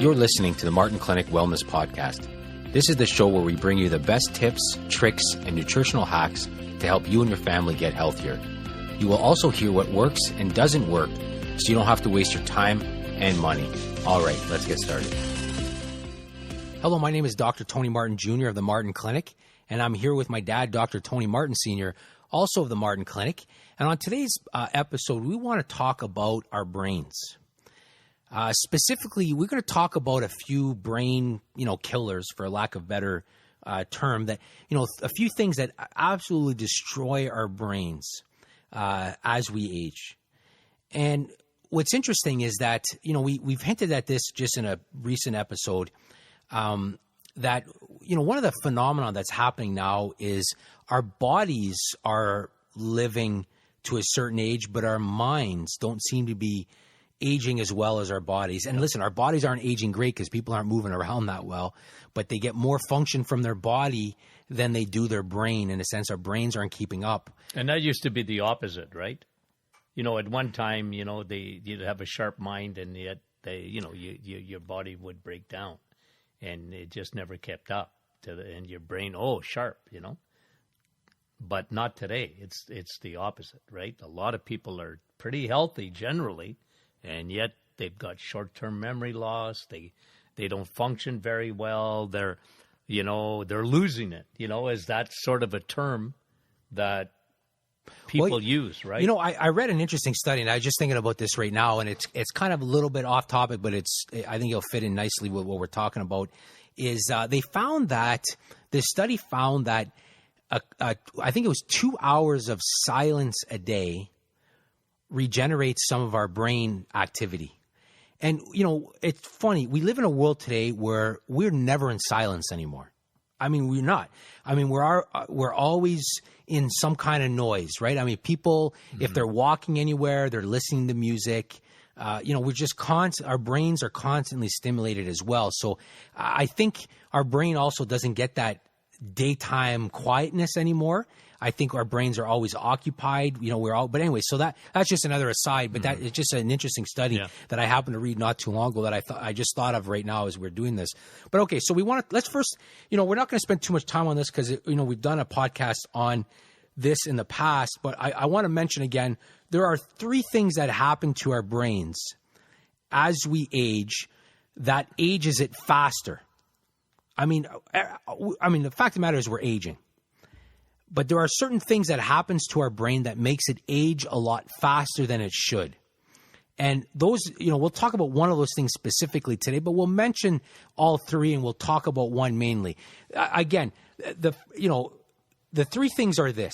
You're listening to the Martin Clinic Wellness Podcast. This is the show where we bring you the best tips, tricks, and nutritional hacks to help you and your family get healthier. You will also hear what works and doesn't work, so you don't have to waste your time and money. All right, let's get started. Hello, my name is Dr. Tony Martin Jr. of the Martin Clinic, and I'm here with my dad, Dr. Tony Martin Sr., also of the Martin Clinic. And on today's episode, we want to talk about our brains. Specifically, we're going to talk about a few brain, killers, for lack of a better term, that, a few things that absolutely destroy our brains as we age. And what's interesting is that, we've hinted at this just in a recent episode, that, one of the phenomena that's happening now is our bodies are living to a certain age, but our minds don't seem to be aging as well as our bodies. And listen, our bodies aren't aging great because people aren't moving around that well, but they get more function from their body than they do their brain. In a sense, our brains aren't keeping up. And that used to be the opposite, right? At one time, you'd have a sharp mind, and yet your body would break down, and it just never kept up and your brain, sharp, But not today. It's the opposite, right? A lot of people are pretty healthy generally, and yet they've got short-term memory loss. They don't function very well. They're losing it. Is that sort of a term that people use, right? I read an interesting study, and I was just thinking about this right now, and it's kind of a little bit off topic, but I think it'll fit in nicely with what we're talking about. Is this study found that I think it was 2 hours of silence a day regenerates some of our brain activity. And, it's funny. We live in a world today where we're never in silence anymore. I mean, we're not. I mean, we're always in some kind of noise, right? I mean, people, if they're walking anywhere, they're listening to music. We're just our brains are constantly stimulated as well. So I think our brain also doesn't get that daytime quietness anymore. I think our brains are always occupied. But anyway, so that's just another aside. But that is just an interesting study that I happened to read not too long ago that I just thought of right now as we're doing this. But okay, so let's first, we're not going to spend too much time on this because we've done a podcast on this in the past. But I want to mention again, there are 3 things that happen to our brains as we age that ages it faster. I mean, the fact of the matter is we're aging. But there are certain things that happens to our brain that makes it age a lot faster than it should. And those, we'll talk about one of those things specifically today, but we'll mention all 3 and we'll talk about one mainly. Again, the 3 things are this.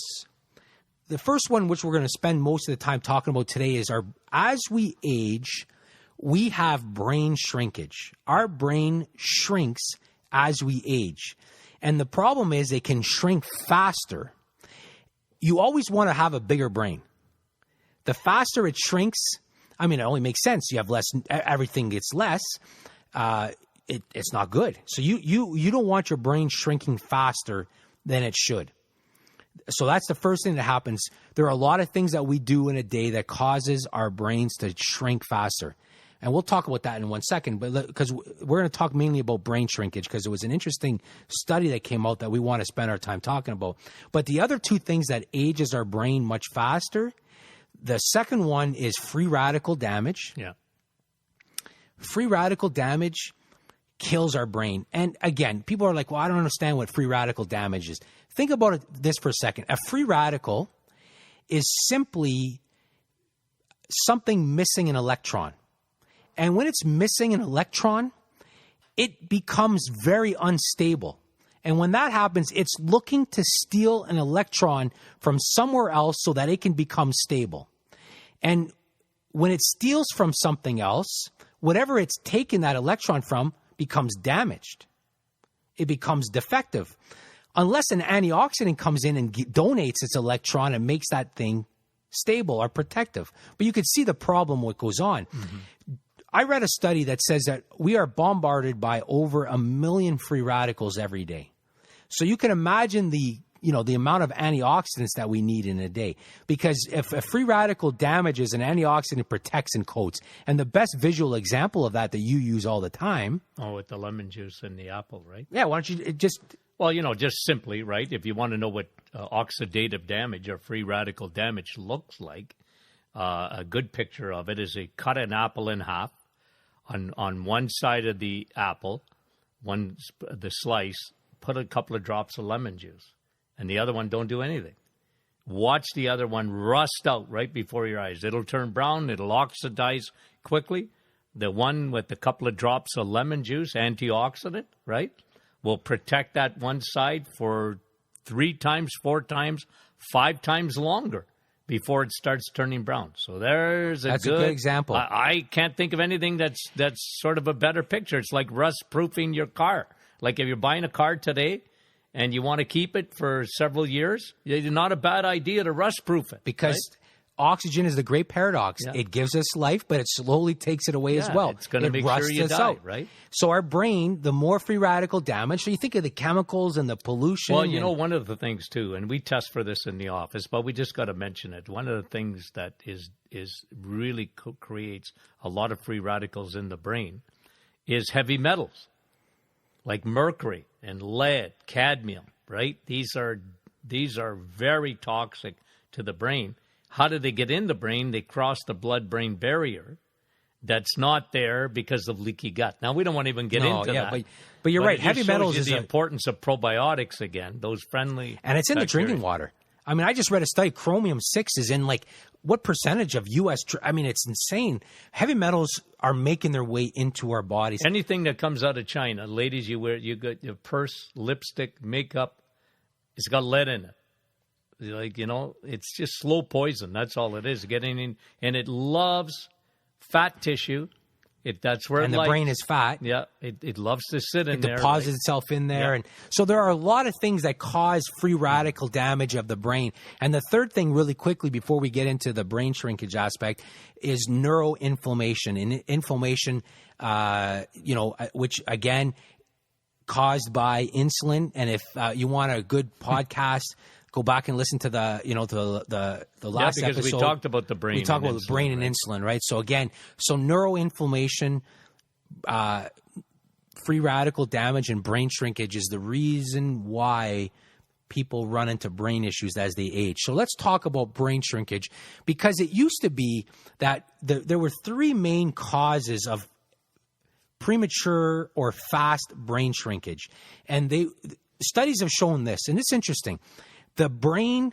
The first one, which we're going to spend most of the time talking about today, is as we age, we have brain shrinkage. Our brain shrinks as we age. And the problem is they can shrink faster. You always want to have a bigger brain. The faster it shrinks, it only makes sense. You have less, everything gets less. It's not good. So you don't want your brain shrinking faster than it should. So that's the first thing that happens. There are a lot of things that we do in a day that causes our brains to shrink faster. And we'll talk about that in 1 second, but because we're going to talk mainly about brain shrinkage because it was an interesting study that came out that we want to spend our time talking about. But the other 2 things that ages our brain much faster, the second one is free radical damage. Yeah. Free radical damage kills our brain. And again, people are like, well, I don't understand what free radical damage is. Think about this for a second. A free radical is simply something missing an electron. And when it's missing an electron, it becomes very unstable. And when that happens, it's looking to steal an electron from somewhere else so that it can become stable. And when it steals from something else, whatever it's taken that electron from becomes damaged. It becomes defective. Unless an antioxidant comes in and donates its electron and makes that thing stable or protective. But you can see the problem what goes on. Mm-hmm. I read a study that says that we are bombarded by over 1 million free radicals every day. So you can imagine the the amount of antioxidants that we need in a day. Because if a free radical damages, an antioxidant protects and coats. And the best visual example of that you use all the time. Oh, with the lemon juice and the apple, right? Yeah, why don't you just... Well, just simply, right, if you want to know what oxidative damage or free radical damage looks like, a good picture of it is cut an apple in half. On one side of the apple, the slice, put a couple of drops of lemon juice. And the other one, don't do anything. Watch the other one rust out right before your eyes. It'll turn brown. It'll oxidize quickly. The one with a couple of drops of lemon juice, antioxidant, right, will protect that one side for 3 times, 4 times, 5 times longer before it starts turning brown. So that's a good example. I can't think of anything that's sort of a better picture. It's like rust-proofing your car. Like if you're buying a car today and you want to keep it for several years, it's not a bad idea to rust-proof it. Because oxygen is the great paradox. Yeah. It gives us life, but it slowly takes it away as well. It's going to make sure you die, right? So our brain, the more free radical damage, so you think of the chemicals and the pollution. Well, one of the things too, and we test for this in the office, but we just got to mention it. One of the things that is really creates a lot of free radicals in the brain is heavy metals, like mercury and lead, cadmium, right? These are very toxic to the brain. How do they get in the brain? They cross the blood-brain barrier that's not there because of leaky gut. Now, we don't want to even get into that. But you're right. Heavy metals is the importance of probiotics again, those friendly and it's in bacteria. The drinking water. I mean, I just read a study, chromium-6 is in what percentage of U.S. I mean, it's insane. Heavy metals are making their way into our bodies. Anything that comes out of China, ladies, you got your purse, lipstick, makeup, it's got lead in it. It's just slow poison. That's all it is. Getting in, and it loves fat tissue. That's where and the brain is fat. Yeah, it loves to sit in there. It deposits itself in there. Yeah. And so there are a lot of things that cause free radical damage of the brain. And the third thing, really quickly, before we get into the brain shrinkage aspect, is neuroinflammation. And inflammation, which, again, caused by insulin. And if you want a good podcast, go back and listen to the last episode. We talked about the brain. We talked about the brain and insulin, right? So again, neuroinflammation, free radical damage, and brain shrinkage is the reason why people run into brain issues as they age. So let's talk about brain shrinkage, because it used to be that there were 3 main causes of premature or fast brain shrinkage, and studies have shown this, and it's interesting. The brain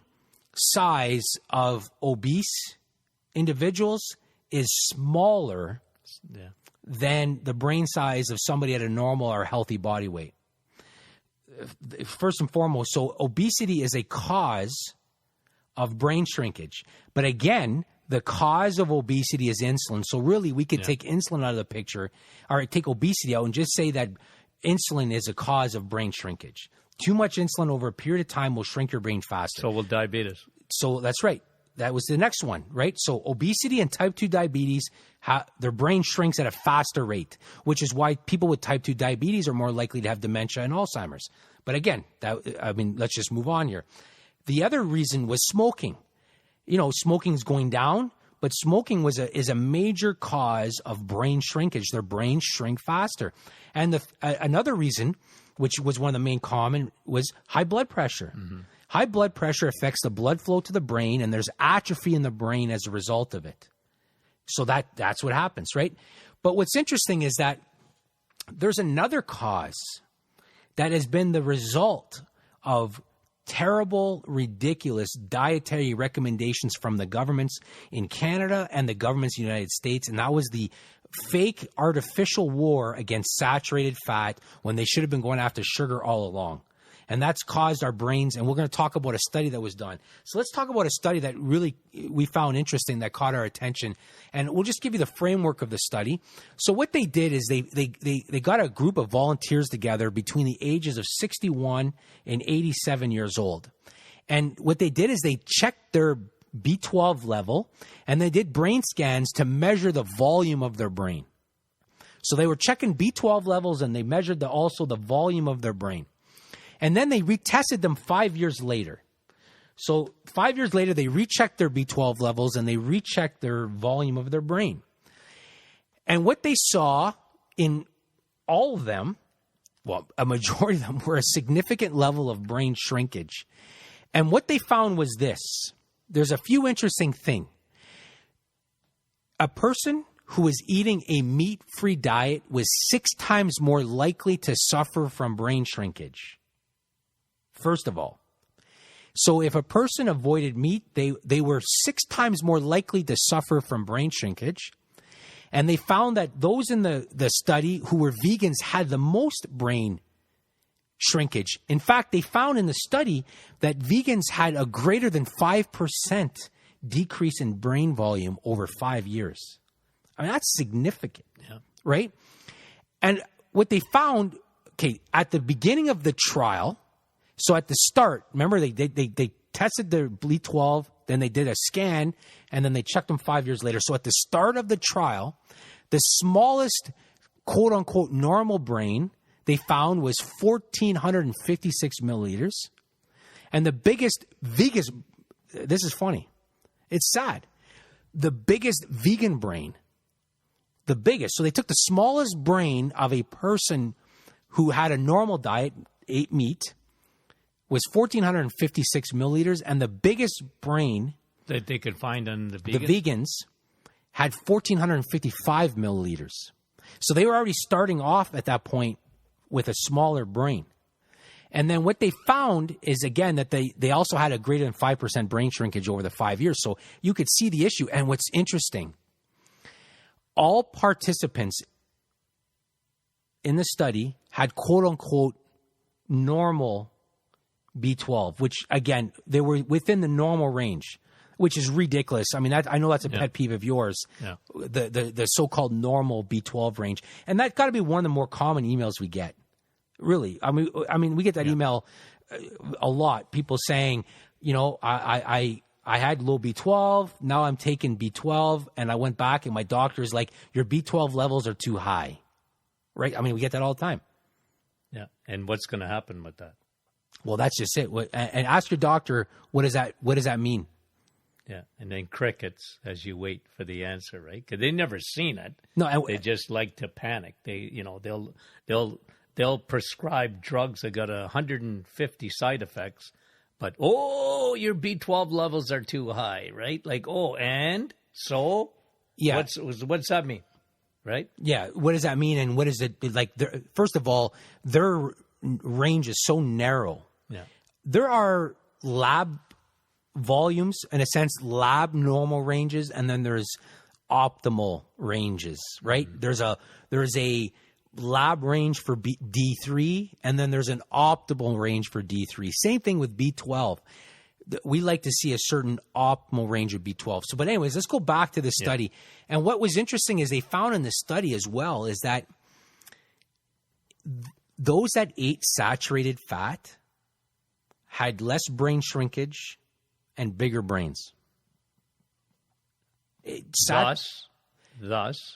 size of obese individuals is smaller than the brain size of somebody at a normal or healthy body weight. First and foremost, so obesity is a cause of brain shrinkage. But again, the cause of obesity is insulin. So really, we could take insulin out of the picture, or take obesity out and just say that insulin is a cause of brain shrinkage. Too much insulin over a period of time will shrink your brain faster. So will diabetes. So that's right. That was the next one, right? So obesity and type 2 diabetes, their brain shrinks at a faster rate, which is why people with type 2 diabetes are more likely to have dementia and Alzheimer's. But again, let's just move on here. The other reason was smoking. Smoking is going down, but smoking is a major cause of brain shrinkage. Their brains shrink faster. And another reason, which was one of the main common, was high blood pressure. Mm-hmm. High blood pressure affects the blood flow to the brain, and there's atrophy in the brain as a result of it. So that's what happens, right? But what's interesting is that there's another cause that has been the result of terrible, ridiculous dietary recommendations from the governments in Canada and the governments in the United States, and that was the fake artificial war against saturated fat when they should have been going after sugar all along. And that's caused our brains, and we're going to talk about a study that was done. So let's talk about a study that really we found interesting that caught our attention. And we'll just give you the framework of the study. So what they did is they got a group of volunteers together between the ages of 61 and 87 years old. And what they did is they checked their B12 level, and they did brain scans to measure the volume of their brain. So they were checking B12 levels, and they measured also the volume of their brain. And then they retested them 5 years later. So 5 years later, they rechecked their B12 levels and they rechecked their volume of their brain. And what they saw in all of them, well, a majority of them, were a significant level of brain shrinkage. And what they found was this. There's a few interesting things. A person who was eating a meat-free diet was 6 times more likely to suffer from brain shrinkage. First of all. So if a person avoided meat, they were 6 times more likely to suffer from brain shrinkage. And they found that those in the study who were vegans had the most brain shrinkage. In fact, they found in the study that vegans had a greater than 5% decrease in brain volume over 5 years. I mean, that's significant, right? And what they found, at the beginning of the trial, so at the start, remember they tested their B12, then they did a scan, and then they checked them 5 years later. So at the start of the trial, the smallest quote-unquote normal brain they found was 1,456 milliliters. And the biggest, this is funny, it's sad, the biggest vegan brain, so they took the smallest brain of a person who had a normal diet, ate meat, was 1,456 milliliters, and the biggest brain that they could find on the vegans had 1,455 milliliters. So they were already starting off at that point with a smaller brain. And then what they found is, again, that they also had a greater than 5% brain shrinkage over the 5 years. So you could see the issue. And what's interesting, all participants in the study had quote-unquote normal B12, which, again, they were within the normal range, which is ridiculous. I mean, I know that's a pet peeve of yours, the so-called normal B12 range. And that's got to be one of the more common emails we get, really. I mean, we get that email a lot, people saying, you know, I had low B12, now I'm taking B12, and I went back and my doctor's like, your B12 levels are too high, right? I mean, we get that all the time. Yeah, and what's going to happen with that? Well, that's just it. And ask your doctor, what does that mean? Yeah, and then crickets as you wait for the answer, right? Because they've never seen it. No, they just like to panic. They'll prescribe drugs that got 150 side effects, but your B12 levels are too high, right? Like, and so, yeah, what's that mean, right? Yeah, what does that mean, and what is it like? First of all, their range is so narrow. Yeah, there are lab volumes, in a sense, lab normal ranges, and then there's optimal ranges, right? Mm-hmm. There's a lab range for D3, and then there's an optimal range for D3. Same thing with B12. We like to see a certain optimal range of B12. So, but anyways, let's go back to the study. Yeah. And what was interesting is they found in the study as well is that those that ate saturated fat had less brain shrinkage and bigger brains. Thus,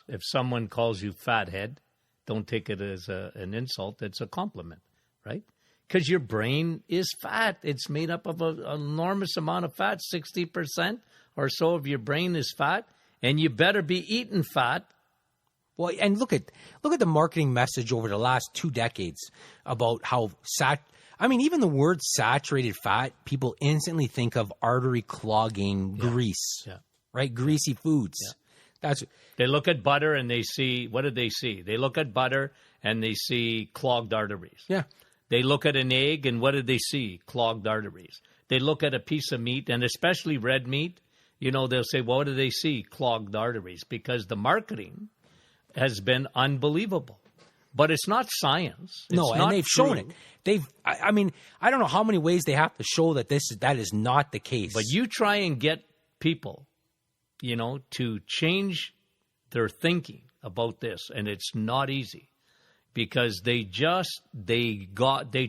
if someone calls you fathead, don't take it as an insult. It's a compliment, right? Because your brain is fat. It's made up of an enormous amount of fat. 60% or so of your brain is fat, and you better be eating fat. Well, and look at the marketing message over the last 2 decades about how even the word saturated fat, people instantly think of artery clogging grease, right? Greasy foods. Yeah. They look at butter and they see, what do they see? They look at butter and they see clogged arteries. Yeah. They look at an egg and what do they see? Clogged arteries. They look at a piece of meat, and especially red meat, they'll say, well, what do they see? Clogged arteries, because the marketing has been unbelievable. But it's not science. And they've shown it. I don't know how many ways they have to show that that is not the case. But you try and get people, to change their thinking about this, and it's not easy, because they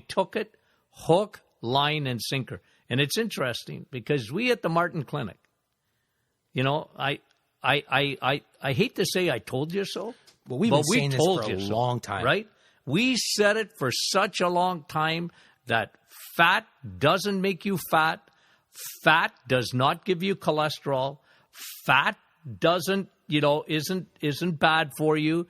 took it hook, line, and sinker. And it's interesting because we at the Martin Clinic, I hate to say I told you so. Well, we've been saying this for a long time. Right? We said it for such a long time that fat doesn't make you fat. Fat does not give you cholesterol. Fat doesn't, isn't bad for you.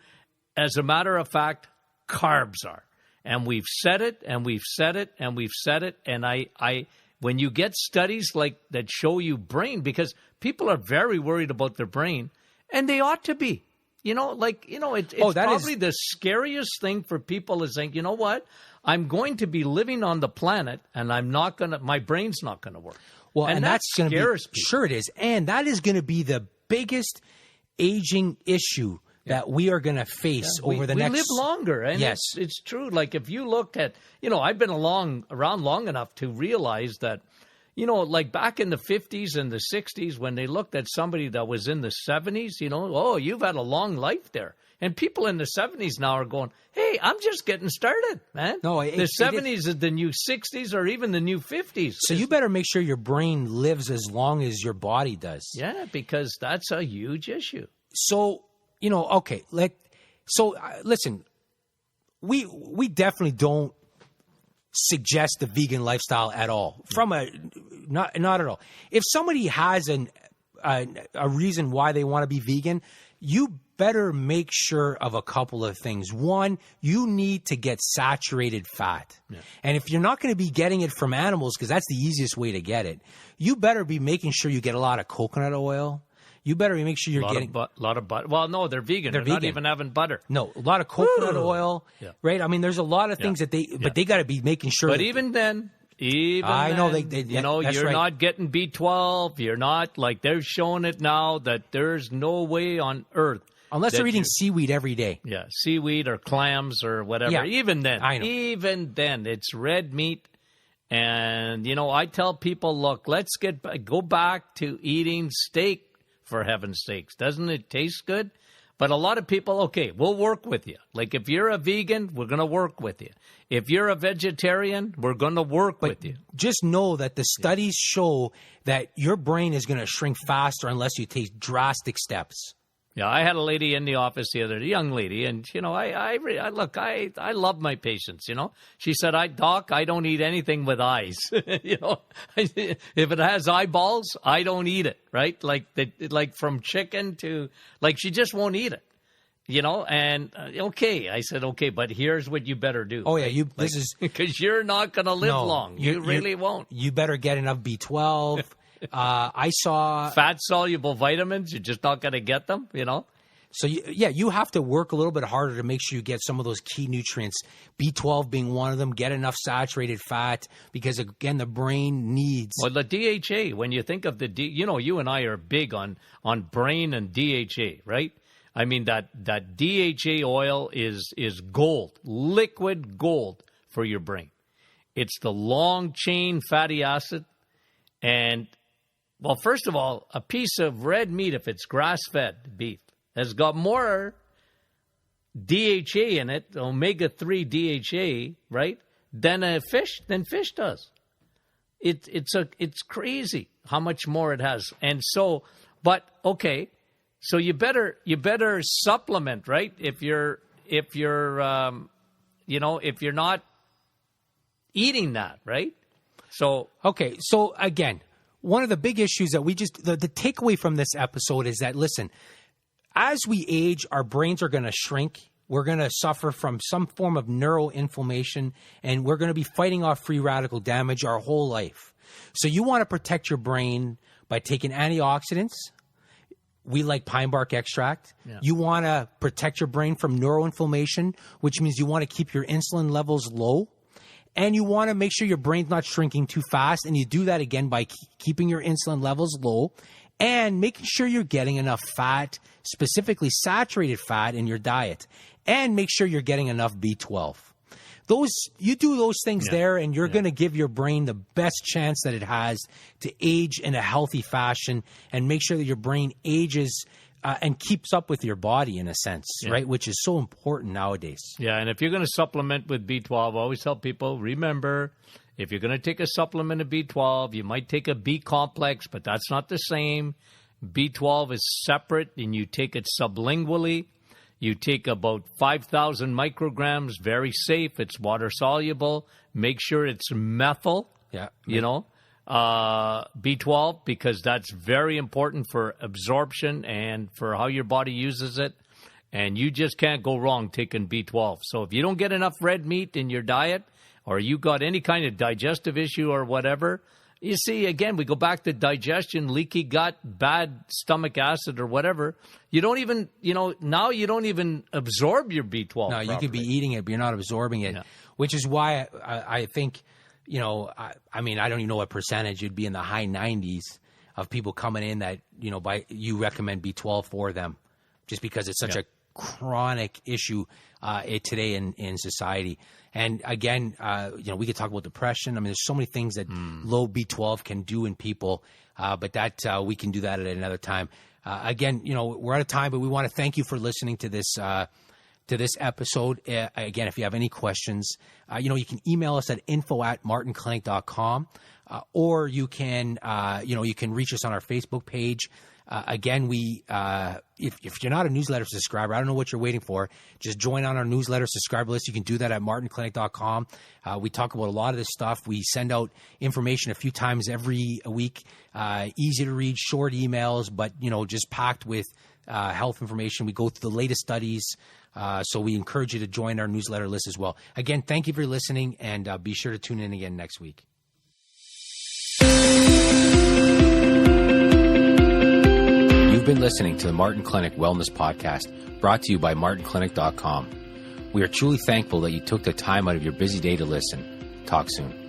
As a matter of fact, carbs are. And we've said it, and we've said it, and we've said it. And I when you get studies like that show you brain, because people are very worried about their brain, and they ought to be. It's probably the scariest thing for people is saying, you know what? I'm going to be living on the planet, and my brain's not going to work. Well, and that's going to be, people. sure it is. And that is going to be the biggest aging issue that we are going to face over the next... We live longer, and yes. It's true. Like if you look at, I've been around long enough to realize that, like back in the 50s and the 60s when they looked at somebody that was in the 70s, you've had a long life there. And people in the 70s now are going, hey, I'm just getting started, man. No, the 70s is the new 60s or even the new 50s. So you better make sure your brain lives as long as your body does. Yeah, because that's a huge issue. So, okay, listen, we definitely don't suggest the vegan lifestyle at all. Not at all. If somebody has a reason why they want to be vegan, you better make sure of a couple of things. One, you need to get saturated fat. Yeah. And if you're not going to be getting it from animals, because that's the easiest way to get it, you better be making sure you get a lot of coconut oil. You better make sure you're getting a lot of butter. Well, no, they're vegan. They're not even having butter. No, a lot of coconut oil, right? I mean, there's a lot of things that but they got to be making sure. But even then, you're not getting B12. You're not, like they're showing it now that there's no way on earth. Unless they're eating seaweed every day. Yeah, seaweed or clams or whatever. Yeah, even then, even then, it's red meat. And, I tell people, look, let's go back to eating steak, for heaven's sakes. Doesn't it taste good? But a lot of people, okay, we'll work with you. Like if you're a vegan, we're going to work with you. If you're a vegetarian, we're going to work with you. Just know that the studies show that your brain is going to shrink faster unless you take drastic steps. Yeah, I had a lady in the office the other day, a young lady, and, I love my patients, She said, Doc, I don't eat anything with eyes. If it has eyeballs, I don't eat it, right? Like from chicken to, she just won't eat it, and okay. I said, okay, but here's what you better do. Oh, yeah, because you're not going to live long. You really won't. You better get enough B12. I saw fat-soluble vitamins. You're just not going to get them, So, you have to work a little bit harder to make sure you get some of those key nutrients, B12 being one of them, get enough saturated fat because, again, the brain needs... Well, the DHA, when you think of you and I are big on brain and DHA, right? I mean, that DHA oil is gold, liquid gold for your brain. It's the long-chain fatty acid and... Well, first of all, a piece of red meat, if it's grass-fed beef, has got more DHA in it, omega-3 DHA, right, than fish does. It's crazy how much more it has. And so, but okay, so you better supplement, right? If you're not eating that, right? So okay, so again. One of the big issues that the takeaway from this episode is that, listen, as we age, our brains are going to shrink. We're going to suffer from some form of neuroinflammation, and we're going to be fighting off free radical damage our whole life. So you want to protect your brain by taking antioxidants. We like pine bark extract. Yeah. You want to protect your brain from neuroinflammation, which means you want to keep your insulin levels low. And you want to make sure your brain's not shrinking too fast. And you do that, again, by keeping your insulin levels low and making sure you're getting enough fat, specifically saturated fat, in your diet. And make sure you're getting enough B12. You do those things there, and you're going to give your brain the best chance that it has to age in a healthy fashion and make sure that your brain ages and keeps up with your body in a sense, right? Which is so important nowadays. Yeah, and if you're going to supplement with B12, I always tell people, remember, if you're going to take a supplement of B12, you might take a B complex, but that's not the same. B12 is separate, and you take it sublingually. You take about 5,000 micrograms, very safe. It's water soluble. Make sure it's methyl, B12, because that's very important for absorption and for how your body uses it. And you just can't go wrong taking B12. So if you don't get enough red meat in your diet, or you got any kind of digestive issue or whatever, you see, again, we go back to digestion, leaky gut, bad stomach acid or whatever. You don't even, now you don't even absorb your B12 No, properly. you could be eating it, but you're not absorbing it, which is why I think, I mean, I don't even know what percentage. It'd be in the high 90s of people coming in that, you recommend B12 for them just because it's such a chronic issue today in society. And again, we could talk about depression. I mean, there's so many things that low B12 can do in people, but that we can do that at another time. Again, we're out of time, but we want to thank you for listening to this episode. Again, if you have any questions, you can email us at info@martinclinic.com, or you can reach us on our Facebook page. Again, if you're not a newsletter subscriber, I don't know what you're waiting for. Just join on our newsletter subscriber list. You can do that at martinclinic.com. We talk about a lot of this stuff. We send out information a few times every week. Easy to read, short emails, but just packed with health information. We go through the latest studies. So we encourage you to join our newsletter list as well. Again, thank you for listening, and be sure to tune in again next week. You've been listening to the Martin Clinic Wellness Podcast, brought to you by martinclinic.com. We are truly thankful that you took the time out of your busy day to listen. Talk soon.